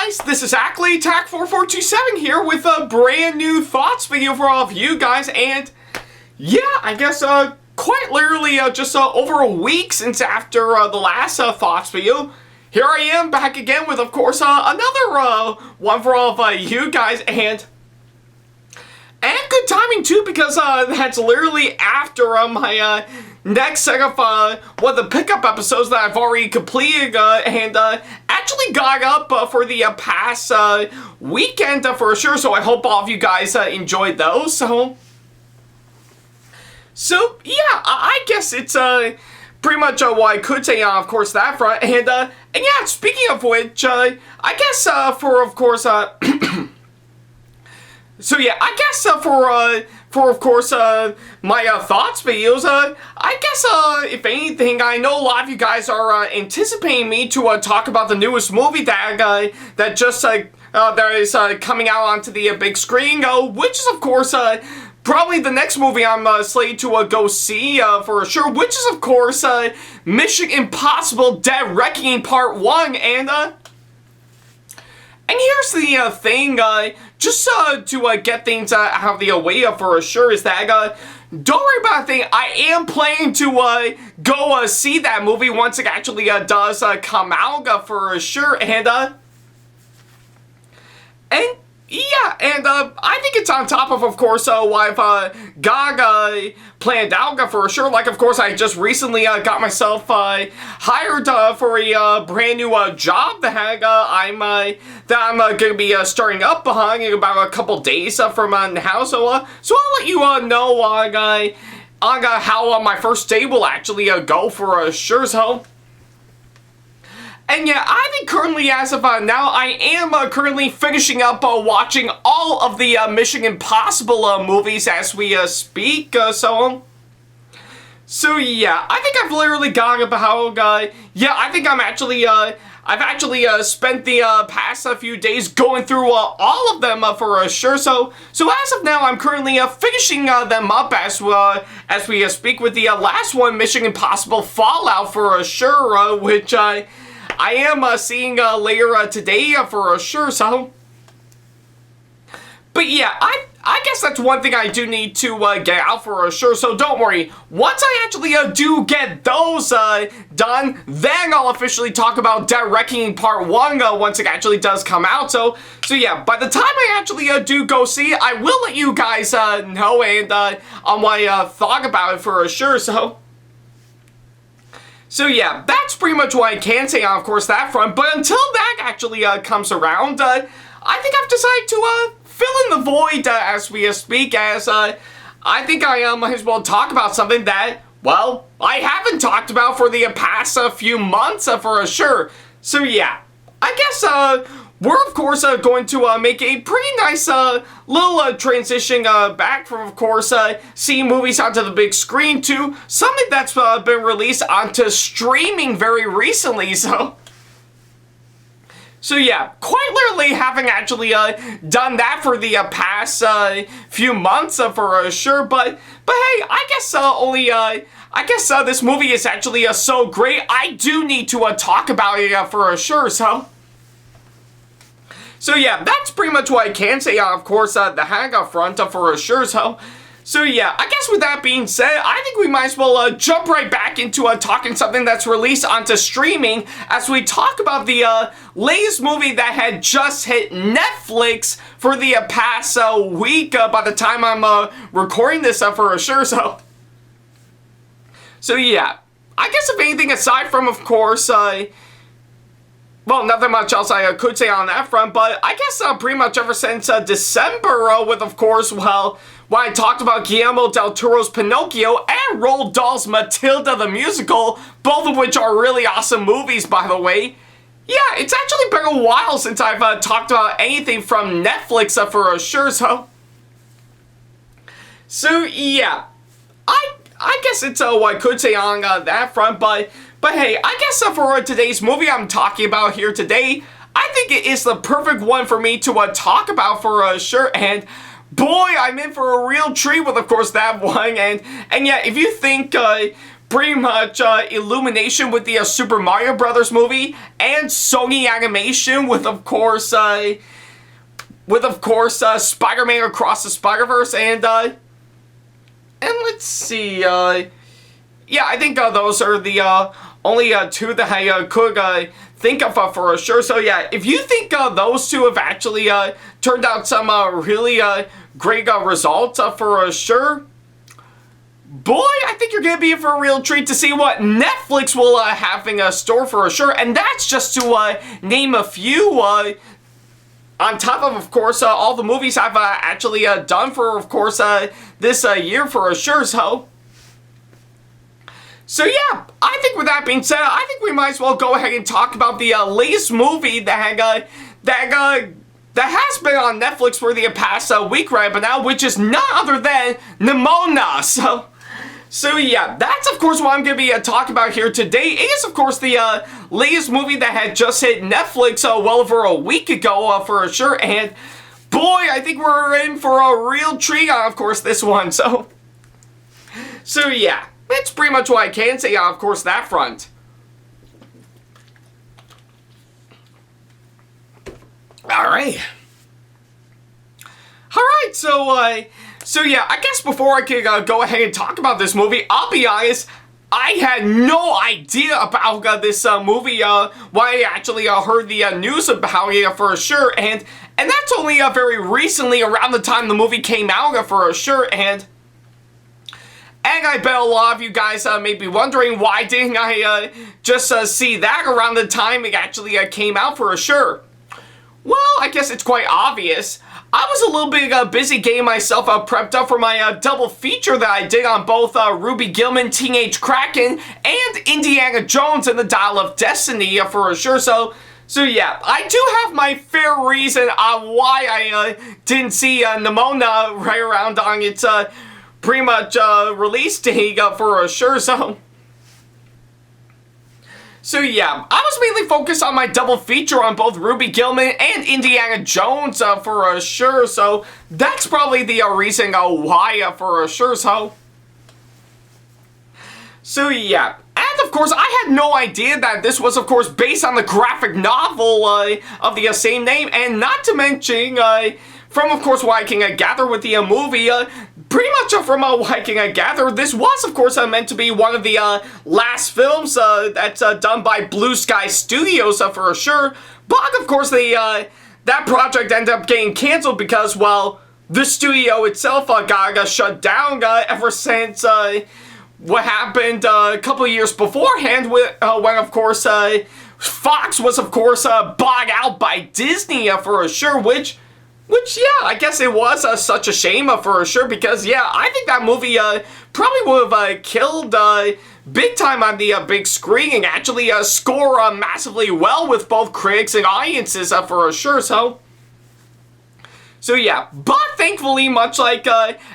guys, this is Ackleyattack4427 here with a brand new thoughts video for all of you guys, and yeah, I guess quite literally just over a week since after the last thoughts video, here I am back again with, of course, another one for all of you guys, and good timing too, because that's literally after my next set of one of the pickup episodes that I've already completed and actually got up for the past weekend for sure. So I hope all of you guys enjoyed those. So yeah, I guess it's pretty much what I could say on, of course, that front. And yeah, speaking of which, I guess for, of course, so yeah, I guess for of course my thoughts videos, I guess if anything, I know a lot of you guys are anticipating me to talk about the newest movie that that just that is coming out onto the big screen, which is of course probably the next movie I'm slated to go see for sure, which is of course Mission Impossible: Dead Reckoning Part 1, and here's the thing, just to get things out of the way for sure, is that don't worry about a thing. I am planning to go see that movie once it actually does come out for sure, and yeah, and I think it's on top of course, what I've got planned out for sure. Like, of course, I just recently got myself hired for a brand new job that I'm going to be starting up in about a couple days from now. So I'll let you know on how my first day will actually go for sure. So. And yeah, I think currently, as of now, I am currently finishing up watching all of the Mission Impossible movies as we speak, so yeah, I think I've literally got about, yeah, I think I'm actually, I've actually spent the past few days going through all of them for sure, so as of now, I'm currently finishing them up as we speak with the last one, Mission Impossible Fallout for sure, which I am seeing later today for sure, so. But yeah, I guess that's one thing I do need to get out for sure, so don't worry. Once I actually do get those done, then I'll officially talk about Dead Reckoning Part 1 once it actually does come out. So yeah, by the time I actually do go see it, I will let you guys know and on my thought about it for sure, so. So yeah, that's pretty much what I can say on, of course, that front, but until that actually comes around, I think I've decided to fill in the void as we speak, as I think I might as well talk about something that, well, I haven't talked about for the past few months for sure. So yeah, I guess we're of course going to make a pretty nice little transition back from, of course, seeing movies onto the big screen to something that's been released onto streaming very recently, so yeah, quite literally having actually done that for the past few months for sure, but hey, I guess I guess this movie is actually so great, I do need to talk about it for sure, So yeah, that's pretty much what I can say on, of course, the hang-up front for sure, so yeah, I guess with that being said, I think we might as well jump right back into talking something that's released onto streaming as we talk about the latest movie that had just hit Netflix for the past week by the time I'm recording this for sure, so yeah, I guess if anything aside from, of course, well, nothing much else I could say on that front, but I guess pretty much ever since December with, of course, well, when I talked about Guillermo del Toro's Pinocchio and Roald Dahl's Matilda the Musical, both of which are really awesome movies, by the way. Yeah, it's actually been a while since I've talked about anything from Netflix for sure, so yeah, I guess it's what I could say on that front, but hey, I guess for today's movie I'm talking about here today, I think it is the perfect one for me to talk about for sure, and boy, I'm in for a real treat with, of course, that one, and yeah, if you think pretty much Illumination with the Super Mario Brothers movie, and Sony Animation with of course Spider-Man Across the Spider-Verse, and let's see, yeah, I think those are the only two that I could think of for sure. So yeah, if you think those two have actually turned out some really great results for sure, boy, I think you're going to be in for a real treat to see what Netflix will have in store for sure. And that's just to name a few, on top of course, all the movies I've actually done for, of course, this year for sure. So yeah, I think with that being said, I think we might as well go ahead and talk about the latest movie that has been on Netflix for the past week right but now, which is none other than Nimona. So yeah, that's of course what I'm going to be talking about here today. It is of course the latest movie that had just hit Netflix well over a week ago for sure, and boy, I think we're in for a real treat on of course this one. So yeah, that's pretty much what I can say on of course that front. Alright, so yeah, I guess before I could go ahead and talk about this movie, I'll be honest, I had no idea about this movie when I actually heard the news about it for sure, and that's only very recently, around the time the movie came out for sure, and I bet a lot of you guys may be wondering, why didn't I just see that around the time it actually came out for sure? Well, I guess it's quite obvious. I was a little bit busy getting myself prepped up for my double feature that I did on both Ruby Gillman, Teenage Kraken, and Indiana Jones and the Dial of Destiny for sure. So yeah, I do have my fair reason on why I didn't see Nimona right around on its pretty much release date for sure. So yeah, I was mainly focused on my double feature on both Ruby Gillman and Indiana Jones for sure, so that's probably the reason why for sure. So yeah, and of course I had no idea that this was of course based on the graphic novel of the same name, and not to mention from of course what I can gather with the movie, pretty much from what I can gather, this was of course meant to be one of the last films that's done by Blue Sky Studios for sure, but of course that project ended up getting cancelled because, well, the studio itself got shut down ever since what happened a couple of years beforehand when of course Fox was of course bought out by Disney for sure, which yeah, I guess it was such a shame for sure, because yeah, I think that movie probably would have killed big time on the big screen, and actually score massively well with both critics and audiences for sure. So yeah, but thankfully, much like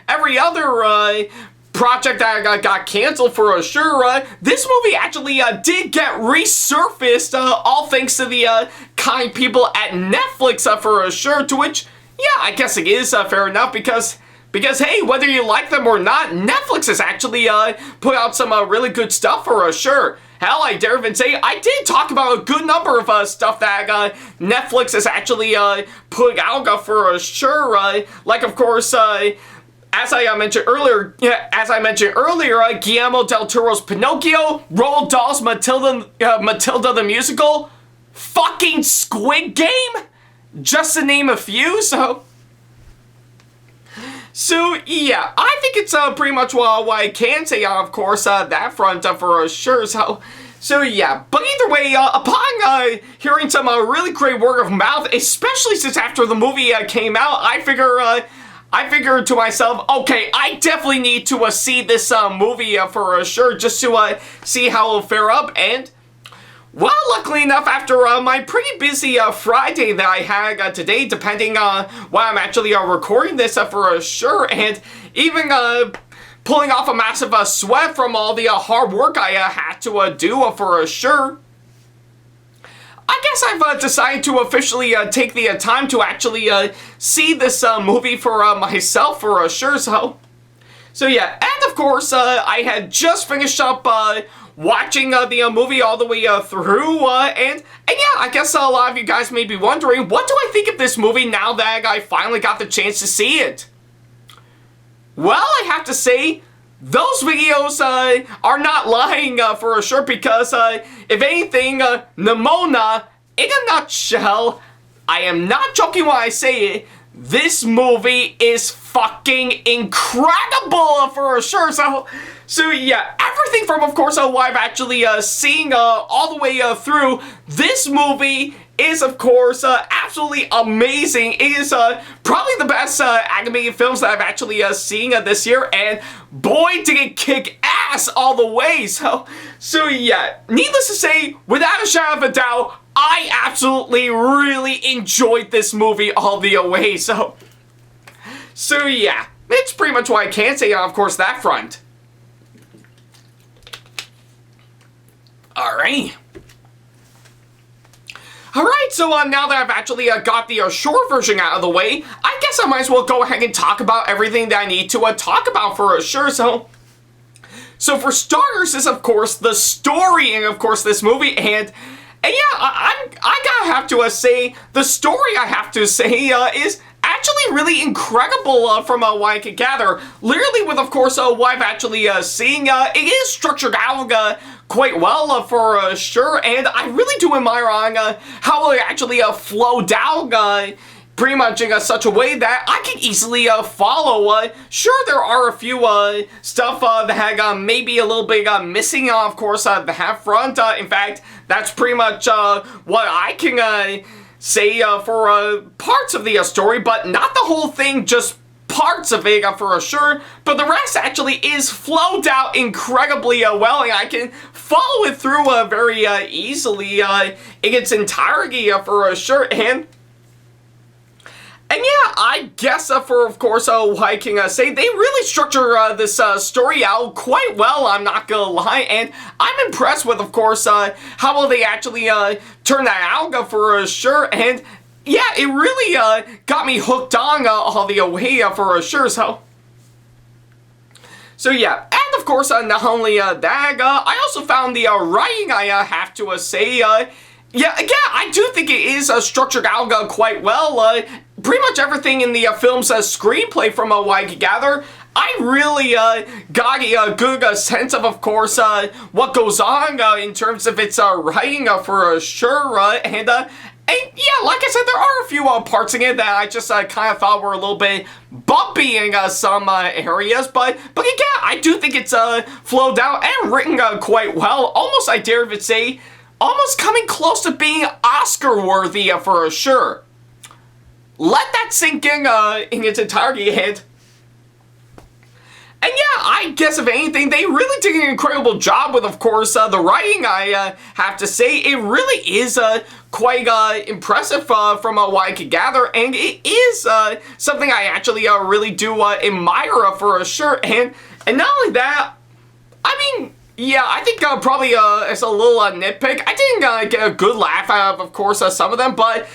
every other project that got canceled for sure, this movie actually did get resurfaced, all thanks to the kind people at Netflix for sure, to which, yeah, I guess it is fair enough, because hey, whether you like them or not, Netflix has actually put out some really good stuff for sure. Hell, I dare even say I did talk about a good number of stuff that Netflix has actually put out for sure. Like of course, as I mentioned earlier, Guillermo del Toro's Pinocchio, Roald Dahl's Matilda the Musical, fucking Squid Game, just to name a few. So yeah, I think it's pretty much what I can say on, of course, that front for sure. So yeah, but either way, upon hearing some really great word of mouth, especially since after the movie came out, I figured to myself, okay, I definitely need to see this movie for sure, just to see how it'll fare up. And well, luckily enough, after my pretty busy Friday that I had today, depending on when I'm actually recording this for sure, and even pulling off a massive sweat from all the hard work I had to do for sure, I guess I've decided to officially take the time to actually see this movie for myself for sure. So yeah, and of course, I had just finished up watching the movie all the way through, and yeah, I guess a lot of you guys may be wondering, what do I think of this movie now that I finally got the chance to see it? Well, I have to say, those videos are not lying for sure, because if anything, Nimona, in a nutshell, I am not joking when I say it, this movie is fucking incredible for sure. So yeah, everything from, of course, what I've actually seen all the way through, this movie is, of course, absolutely amazing. It is probably the best animated films that I've actually seen this year, and boy, did it kick ass all the way. So yeah, needless to say, without a shadow of a doubt, I absolutely really enjoyed this movie all the way. So yeah, it's pretty much what I can say on, of course, that front. Alright, so now that I've actually got the short version out of the way, I guess I might as well go ahead and talk about everything that I need to talk about for sure. So for starters is, of course, the story in, of course, this movie, and yeah, I gotta have to say, the story, I have to say, is actually really incredible from what I can gather. Literally with, of course, what I've actually seen, it is structured out quite well for sure, and I really do admire on how it actually flowed down pretty much in such a way that I can easily follow. Sure, there are a few stuff that had maybe a little bit missing, of course, the half front. In fact, that's pretty much what I can say for parts of the story, but not the whole thing, just parts of it for sure. But the rest actually is flowed out incredibly well, and I can follow it through very easily in its entirety for sure. And yeah, I guess for, of course, what I can say, they really structure this story out quite well, I'm not gonna lie, and I'm impressed with, of course, how well they actually turn that out for sure, and yeah, it really got me hooked on all the way for sure, so yeah, and of course, not only that, I also found the writing, I have to say, yeah, I do think it is structured out quite well. Pretty much everything in the film's screenplay, from what I can gather, I really got a good sense of course, what goes on in terms of its writing for sure. And yeah, like I said, there are a few parts in it that I just kind of thought were a little bit bumpy in some areas, but again, I do think it's flowed out and written quite well. Almost, I dare even say, almost coming close to being Oscar-worthy for sure. Let that sink in its entirety, and yeah, I guess if anything, they really did an incredible job with, of course, the writing, I have to say. It really is quite impressive from what I could gather, and it is something I actually really do admire for sure. And not only that, I mean, yeah, I think probably as a little nitpick, I didn't get a good laugh out of course, some of them, but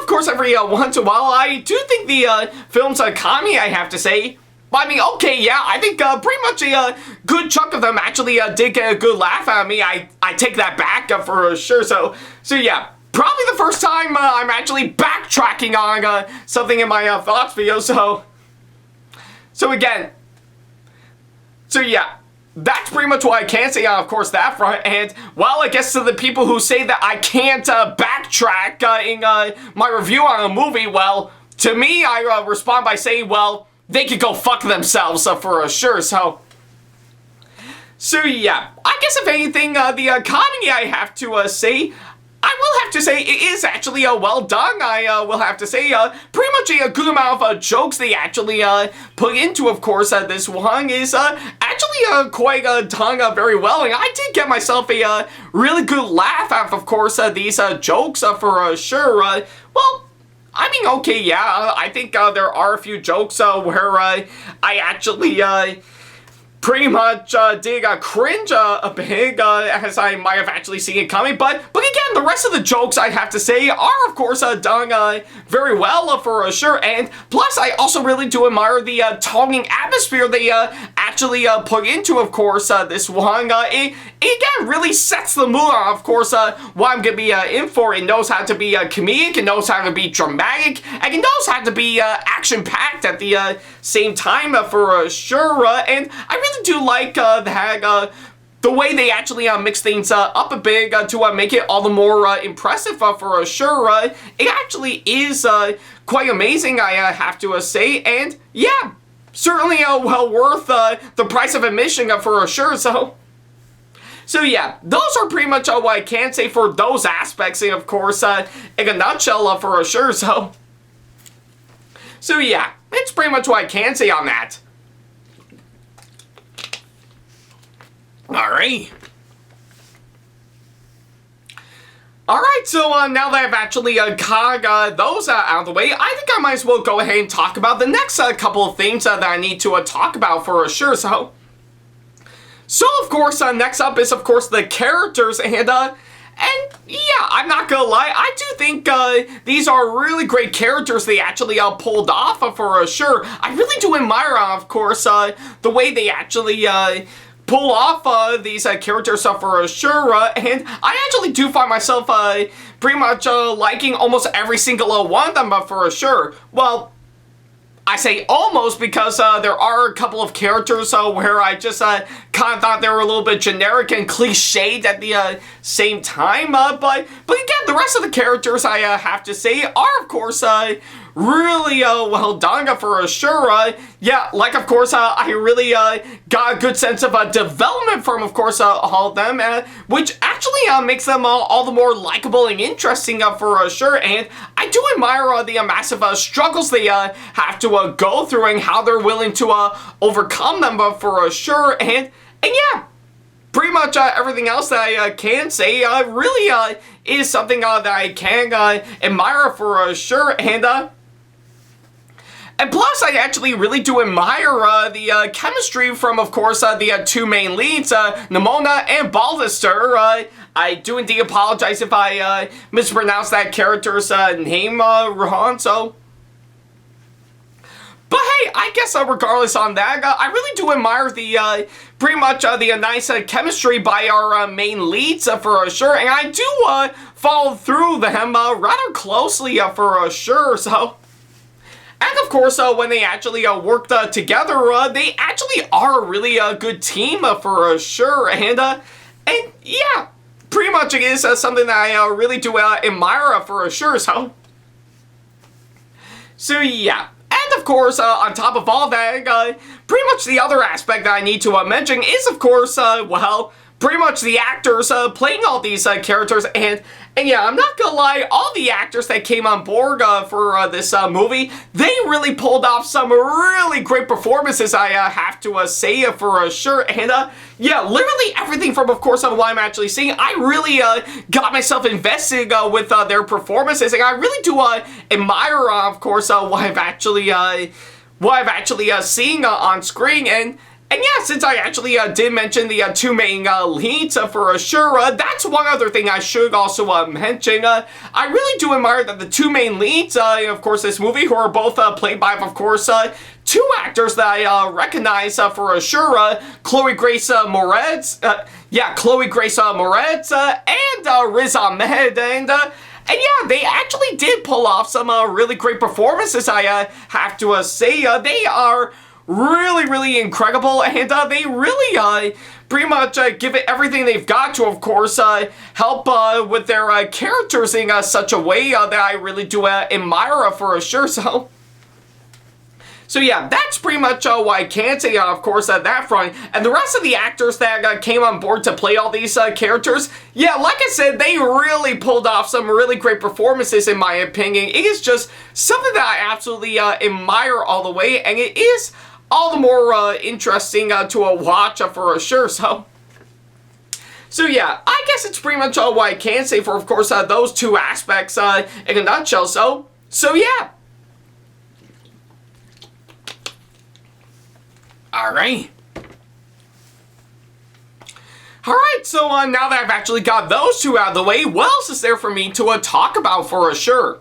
of course, every once in a while, I do think the film's comedy, I have to say. I mean, okay, yeah, I think pretty much a good chunk of them actually did get a good laugh out of me. I take that back for sure. So yeah, probably the first time I'm actually backtracking on something in my thoughts video. So again, yeah. That's pretty much what I can say on, of course, that front. And, well, I guess to the people who say that I can't backtrack in my review on a movie, well, to me, I respond by saying, well, they could go fuck themselves for sure. So yeah, I guess if anything, the comedy, I have to say, I will have to say it is actually well done. I will have to say pretty much a good amount of jokes they actually put into, of course, this one is actually quite done very well. And I did get myself a really good laugh out of course, these jokes for sure. Well, I mean, okay, yeah, I think there are a few jokes where I actually pretty much did cringe a bit, as I might have actually seen it coming, but again, the rest of the jokes, I have to say, are of course done very well for sure, and plus I also really do admire the tonguing atmosphere they actually actually put into, of course, this one, it again really sets the mood on, of course, what I'm going to be in for. It knows how to be comedic, it knows how to be dramatic, and it knows how to be action-packed at the same time for sure. And I really do like that the way they actually mix things up a bit to make it all the more impressive for sure. It actually is quite amazing, I have to say, and yeah, certainly well worth the price of admission for sure. So yeah, those are pretty much what I can say for those aspects, and of course, in a nutshell for sure. So yeah, it's pretty much what I can say on that. Alright. Alright, so now that I've actually got those out of the way, I think I might as well go ahead and talk about the next couple of things that I need to talk about for sure. So of course, next up is, of course, the characters, and yeah, I'm not gonna lie, I do think these are really great characters they actually pulled off for sure. I really do admire, of course, the way they actually pull off these characters for sure, and I actually do find myself pretty much liking almost every single one of them for sure. Well, I say almost because there are a couple of characters where I just kind of thought they were a little bit generic and cliched at the same time, but again, the rest of the characters, I have to say, are of course really well done for sure. Yeah, like of course I really got a good sense of development from, of course, all of them, which actually makes them all the more likable and interesting for sure. And I do admire the massive struggles they have to go through and how they're willing to overcome them for sure. And yeah, pretty much everything else that I can say really is something that I can admire for sure. And plus, I actually really do admire the chemistry from, of course, the two main leads, Nimona and Ballister. I do indeed apologize if I mispronounced that character's name wrong, so... But hey, I guess regardless on that, I really do admire the, pretty much the nice chemistry by our main leads for sure, and I do follow through them rather closely for sure, so... And of course, when they actually worked together, they actually are a really good team for sure. And yeah, pretty much it is something that I really do admire for sure. So yeah. And of course, on top of all that, pretty much the other aspect that I need to mention is, of course, well, pretty much the actors playing all these characters, and yeah, I'm not gonna lie, all the actors that came on board for this movie, they really pulled off some really great performances, I have to say for sure. And yeah, literally everything from, of course, what I'm actually seeing, I really got myself invested with their performances, and I really do admire, of course, what I've actually seen on screen. And yeah, since I actually did mention the two main leads for sure, that's one other thing I should also mention. I really do admire that the two main leads, of course, this movie, who are both played by, of course, two actors that I recognize for sure, Chloe Grace Moretz, and Riz Ahmed, and yeah, they actually did pull off some really great performances, I have to say. They are really incredible, and they really pretty much give it everything they've got to, of course, help with their characters in such a way that I really do admire for sure. So yeah, that's pretty much what I can say, of course, at that front. And the rest of the actors that came on board to play all these characters, yeah, like I said, they really pulled off some really great performances, in my opinion. It is just something that I absolutely admire all the way, and it is all the more interesting to watch for sure. So yeah, I guess it's pretty much all what I can say for, of course, those two aspects in a nutshell. So yeah. Alright. Alright, so now that I've actually got those two out of the way, what else is there for me to talk about for sure?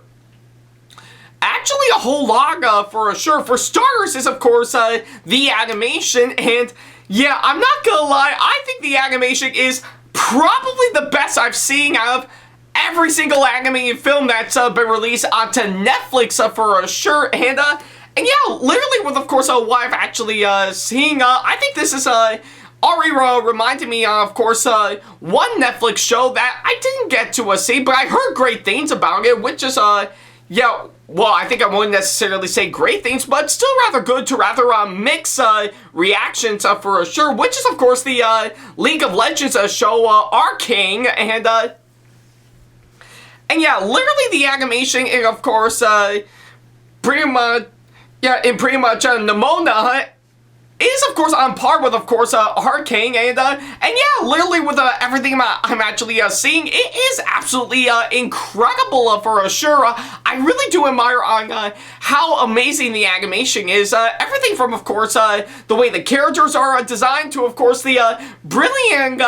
Actually, a whole lot for sure. For starters is, of course, the animation, and yeah, I'm not gonna lie, I think the animation is probably the best I've seen out of every single animated film that's been released onto Netflix for sure, and yeah, literally with, of course, what I've actually seen, I think this is already reminded me of course, one Netflix show that I didn't get to see, but I heard great things about it, which is, yeah, well, I think I wouldn't necessarily say great things, but still rather good to rather mix reactions for sure, which is, of course, the League of Legends show Arcane, and yeah, literally the animation, and of course, pretty much, yeah, and pretty much Nimona is, of course, on par with, of course, Arcane, and yeah, literally with everything I'm actually seeing, it is absolutely incredible for sure. I really do admire on how amazing the animation is. Everything from, of course, the way the characters are designed to, of course, the brilliant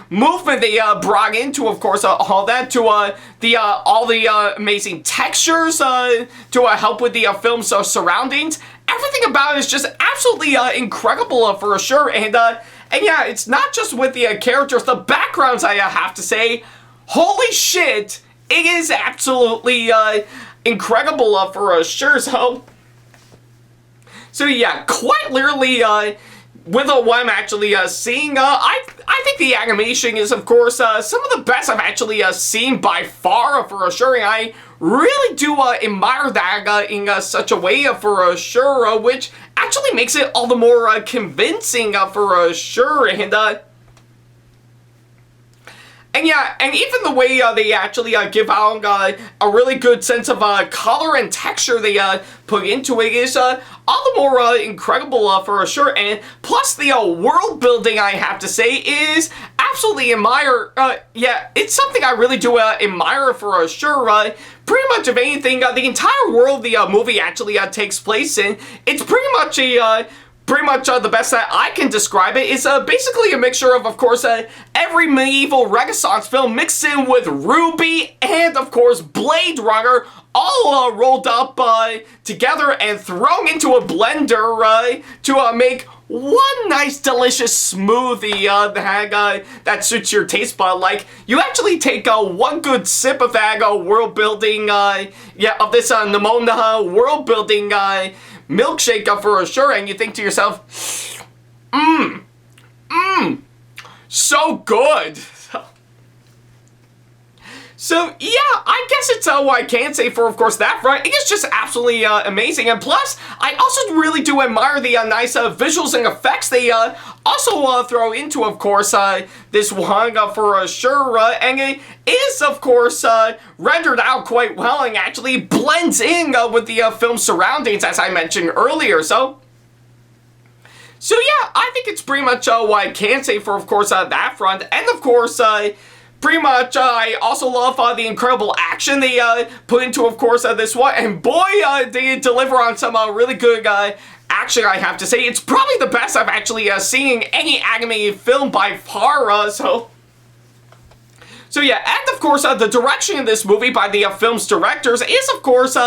movement they brought into, of course, all that, to all the amazing textures to help with the film's surroundings. Everything about it is just absolutely incredible for sure, and yeah, it's not just with the characters, the backgrounds, I have to say, holy shit, it is absolutely incredible for sure. So yeah, quite literally, with what I'm actually seeing, I think the animation is, of course, some of the best I've actually seen by far for sure, and I really do admire that in such a way for sure, which actually makes it all the more convincing for sure, and yeah, and even the way they actually give out a really good sense of color and texture they put into it is all the more incredible for sure, and plus the world building, I have to say, is absolutely yeah, it's something I really do admire for sure. Pretty much, if anything, the entire world the movie actually takes place in, it's pretty much the best that I can describe it is basically a mixture of course, every medieval Renaissance film mixed in with Ruby and, of course, Blade Runner, all rolled up together and thrown into a blender to make one nice delicious smoothie that suits your taste bud. Like, you actually take one good sip of that world building, yeah, of this Nimona world building milkshake for sure, and you think to yourself, so good. So yeah, I guess it's what I can say for, of course, that front. It is just absolutely amazing, and plus, I also really do admire the nice visuals and effects they also throw into, of course, this one for sure, and it is, of course, rendered out quite well and actually blends in with the film's surroundings, as I mentioned earlier. So yeah, I think it's pretty much what I can say for, of course, that front, and of course, pretty much, I also love the incredible action they put into, of course, this one, and boy, they deliver on some really good action, I have to say. It's probably the best I've actually seen in any animated film by far, so yeah, and of course, the direction of this movie by the film's directors is, of course,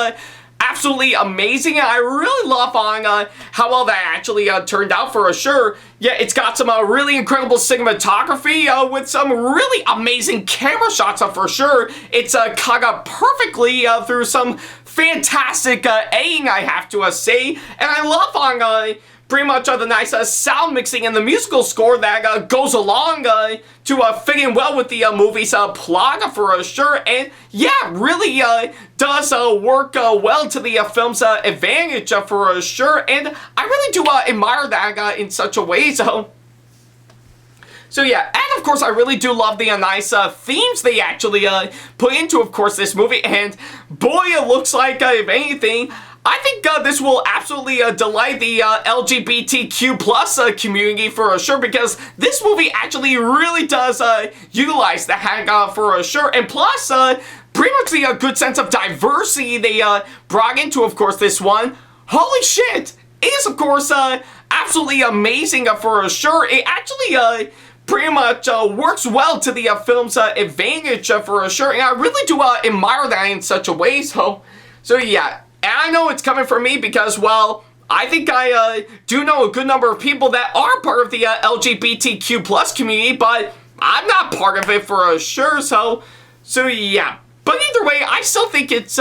absolutely amazing, and I really love on how well that actually turned out for sure. Yeah, it's got some really incredible cinematography with some really amazing camera shots for sure. It's cut up perfectly through some fantastic editing, I have to say, and I love on pretty much the nice sound mixing and the musical score that goes along to fit in well with the movie's plot for sure, and yeah, really does work well to the film's advantage for sure, and I really do admire that in such a way. So yeah, and of course I really do love the nice themes they actually put into, of course, this movie, and boy, it looks like, if anything, I think this will absolutely delight the LGBTQ plus community for sure, because this movie actually really does utilize that for sure, and plus pretty much the good sense of diversity they brought into, of course, this one. Holy shit! It is, of course, absolutely amazing for sure. It actually pretty much works well to the film's advantage for sure, and I really do admire that in such a way. So yeah. And I know it's coming from me because, well, I think I do know a good number of people that are part of the LGBTQ plus community, but I'm not part of it for sure, so yeah. But either way, I still think it's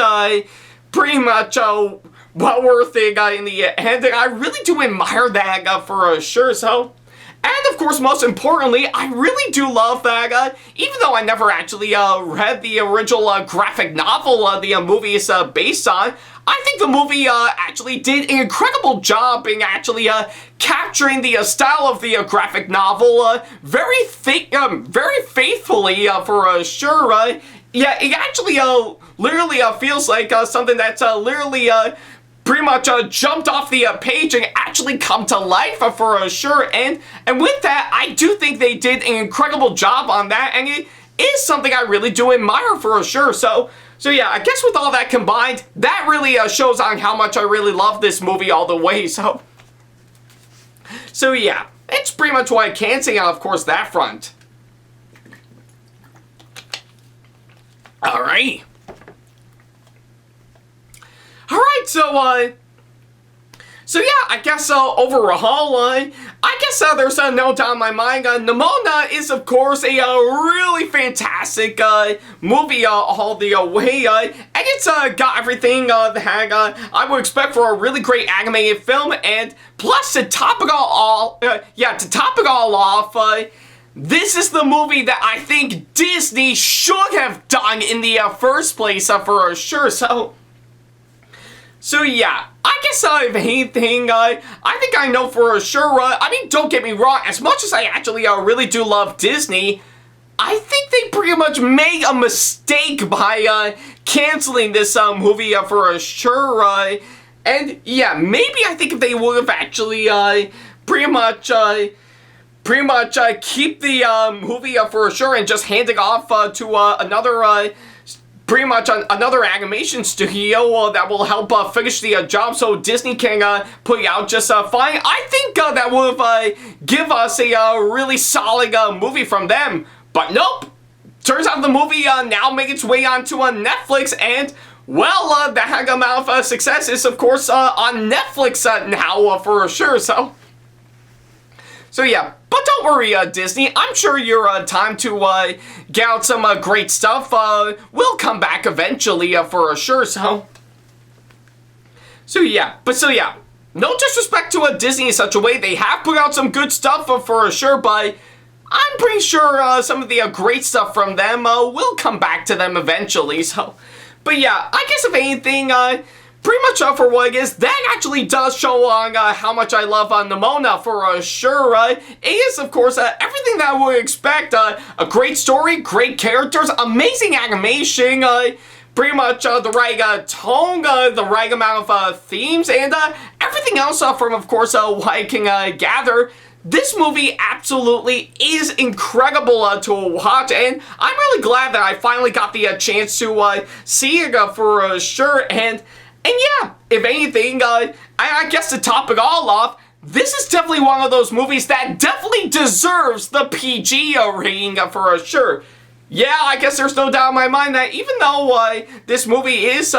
pretty much well worth it in the end, and I really do admire that for sure, so. And of course, most importantly, I really do love that, even though I never actually read the original graphic novel the movie is based on, I think the movie actually did an incredible job in actually capturing the style of the graphic novel very faithfully for sure. Yeah, it actually literally feels like something that's literally pretty much jumped off the page and actually come to life for sure. And with that, I do think they did an incredible job on that, and it is something I really do admire for sure. So yeah, I guess with all that combined, that really shows on how much I really love this movie all the way. So yeah, it's pretty much what I can say on, of course, that front. Alright. Alright, so yeah, I guess overall, I guess there's no doubt in my mind, Nimona is of course a really fantastic movie all the way, and it's got everything that I would expect for a really great animated film, and plus to top it all off, this is the movie that I think Disney should have done in the first place for sure, So yeah, I guess if anything, I think I know for sure, I mean, don't get me wrong, as much as I actually really do love Disney, I think they pretty much made a mistake by canceling this movie for sure, and yeah, maybe I think if they would have actually pretty much keep the movie for sure and just hand it off to another pretty much another animation studio that will help finish the job so Disney can put it out just fine. I think that would give us a really solid movie from them. But nope. Turns out the movie now makes its way onto Netflix, and well, that amount of success is of course on Netflix now for sure. So yeah, but don't worry, Disney. I'm sure your time to get out some great stuff will come back eventually for sure. So yeah, no disrespect to Disney in such a way. They have put out some good stuff for sure, but I'm pretty sure some of the great stuff from them will come back to them eventually. So, but yeah, I guess if anything, pretty much for what it is, that actually does show on how much I love Nimona for sure. It is, of course, everything that I would expect. A great story, great characters, amazing animation, pretty much the right tone, the right amount of themes, and everything else from, of course, what I can gather. This movie absolutely is incredible to watch, and I'm really glad that I finally got the chance to see it for sure. And yeah, if anything, I guess to top it all off, this is definitely one of those movies that definitely deserves the PG rating for sure. Yeah, I guess there's no doubt in my mind that even though this movie is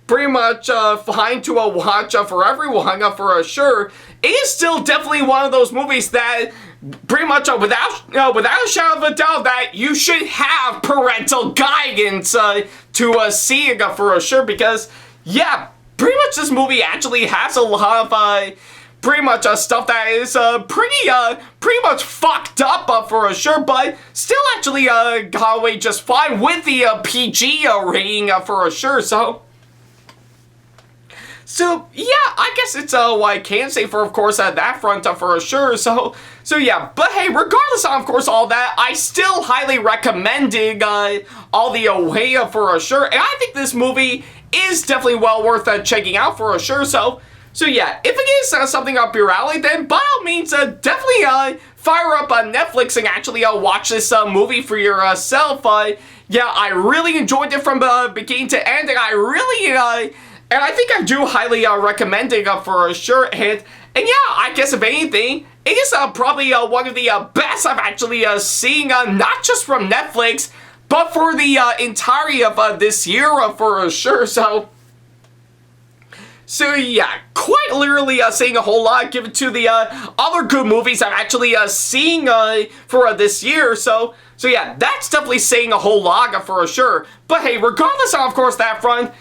pretty much fine to watch for everyone for sure, it is still definitely one of those movies that pretty much without a shadow of a doubt that you should have parental guidance to see it for sure, because yeah, pretty much this movie actually has a lot of pretty much stuff that is pretty much fucked up for sure, but still actually got away just fine with the PG rating for sure. So yeah, I guess it's what I can say for, of course, that front for sure. So yeah, but hey, regardless of course all that, I still highly recommending all the way for sure, and I think this movie is definitely well worth checking out for sure. So yeah, if it is something up your alley, then by all means, definitely fire up on Netflix and actually watch this movie for yourself. Yeah, I really enjoyed it from beginning to end, and I really and I think I do highly recommend it for sure. And yeah, I guess if anything, it is probably one of the best I've actually seen, not just from Netflix, but for the entirety of this year for sure. So So yeah, quite literally saying a whole lot given to the other good movies I'm actually seeing for this year. So yeah, that's definitely saying a whole lot for sure. But hey, regardless of course that front,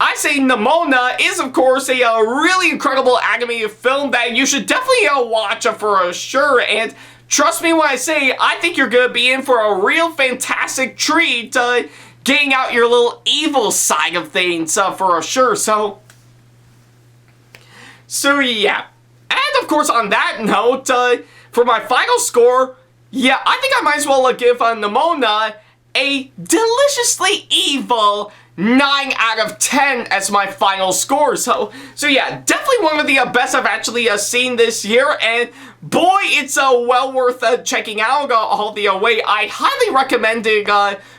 I say Nimona is of course a really incredible anime film that you should definitely watch for sure. And trust me when I say, I think you're gonna be in for a real fantastic treat, getting out your little evil side of things for sure. So yeah, and of course on that note, for my final score, yeah, I think I might as well give Nimona a deliciously evil 9 out of 10 as my final score. So yeah, definitely one of the best I've actually seen this year, and boy, it's well worth checking out all the way. I highly recommend it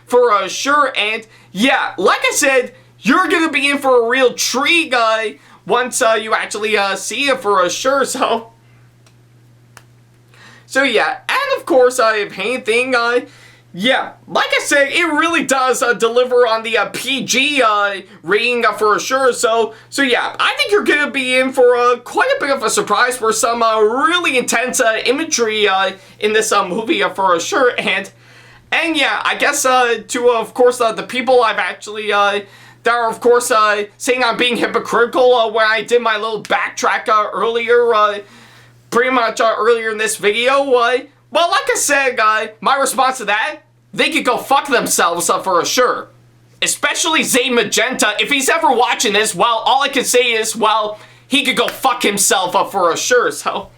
for sure, and yeah, like I said, you're gonna be in for a real treat once you actually see it for sure. So yeah, and of course, if anything, yeah, like I said, it really does deliver on the PG rating for sure. So yeah, I think you're gonna be in for quite a bit of a surprise for some really intense imagery in this movie for sure. And yeah, I guess to of course the people I've actually that are, of course, saying I'm being hypocritical when I did my little backtrack earlier, pretty much earlier in this video. Well, like I said, my response to that, they could go fuck themselves for sure. Especially Zay Magenta. If he's ever watching this, well, all I can say is, well, he could go fuck himself for sure. So,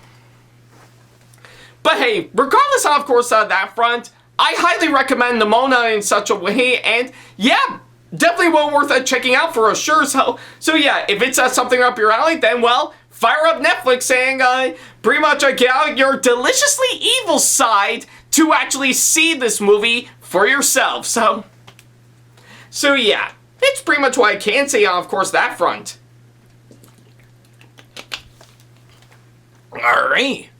but hey, regardless of course, that front, I highly recommend Nimona in such a way, and yeah, definitely well worth checking out for sure. So yeah, if it's something up your alley, then well, fire up Netflix and pretty much get out your deliciously evil side to actually see this movie for yourself. So yeah, it's pretty much what I can say on, of course, that front. Alright,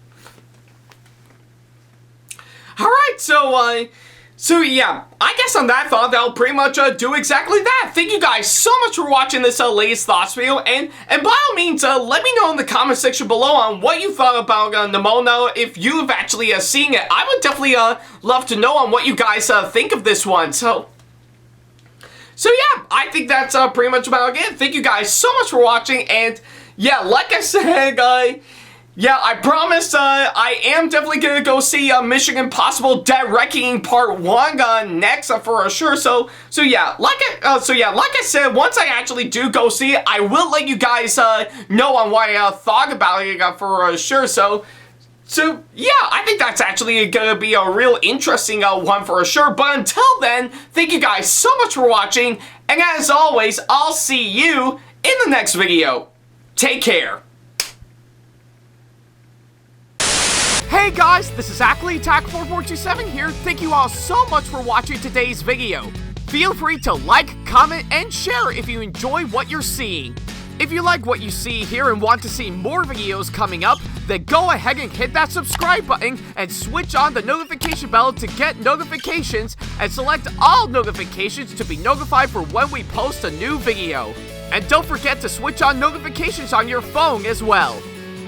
so yeah, I guess on that thought, that'll pretty much do exactly that. Thank you guys so much for watching this latest thoughts video, and by all means, let me know in the comment section below on what you thought about Nimona, if you've actually seen it. I would definitely love to know on what you guys think of this one. So yeah, I think that's pretty much about it. Thank you guys so much for watching, and yeah, like I said, yeah, I promise I am definitely gonna go see Mission Impossible Dead Reckoning Part 1 next for sure. So yeah, like I said, once I actually do go see it, I will let you guys know on what I thought about it for sure. So yeah, I think that's actually gonna be a real interesting one for sure. But until then, thank you guys so much for watching, and as always, I'll see you in the next video. Take care. Hey guys, this is Ackleyattack4427 here. Thank you all so much for watching today's video. Feel free to like, comment, and share if you enjoy what you're seeing. If you like what you see here and want to see more videos coming up, then go ahead and hit that subscribe button and switch on the notification bell to get notifications, and select all notifications to be notified for when we post a new video. And don't forget to switch on notifications on your phone as well.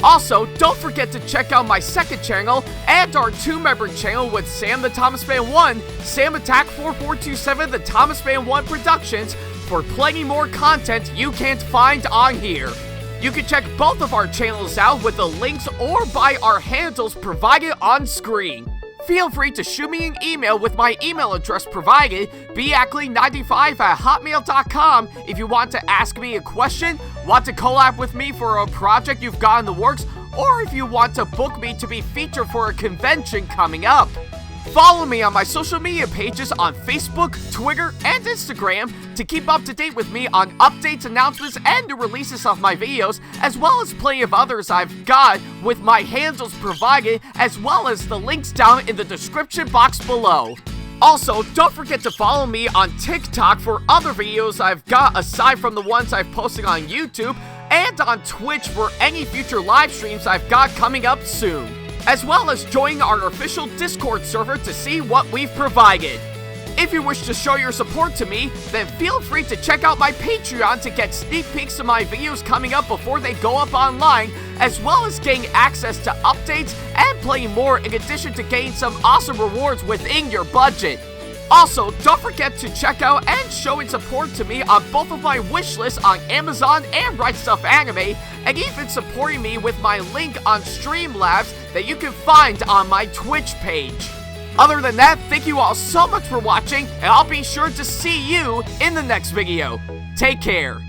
Also, don't forget to check out my second channel and our 2-member channel with Sam the Thomas Fan 1, SamAttack4427TheThomasFan1 Productions, for plenty more content you can't find on here. You can check both of our channels out with the links or by our handles provided on screen. Feel free to shoot me an email with my email address provided, backley95@hotmail.com, if you want to ask me a question, want to collab with me for a project you've got in the works, or if you want to book me to be featured for a convention coming up. Follow me on my social media pages on Facebook, Twitter, and Instagram to keep up to date with me on updates, announcements, and new releases of my videos, as well as plenty of others I've got with my handles provided, as well as the links down in the description box below. Also, don't forget to follow me on TikTok for other videos I've got aside from the ones I've posted on YouTube, and on Twitch for any future live streams I've got coming up soon, as well as join our official Discord server to see what we've provided. If you wish to show your support to me, then feel free to check out my Patreon to get sneak peeks of my videos coming up before they go up online, as well as getting access to updates and playing more, in addition to getting some awesome rewards within your budget. Also, don't forget to check out and showing support to me on both of my wish lists on Amazon and Right Stuff Anime, and even supporting me with my link on Streamlabs that you can find on my Twitch page. Other than that, thank you all so much for watching, and I'll be sure to see you in the next video. Take care.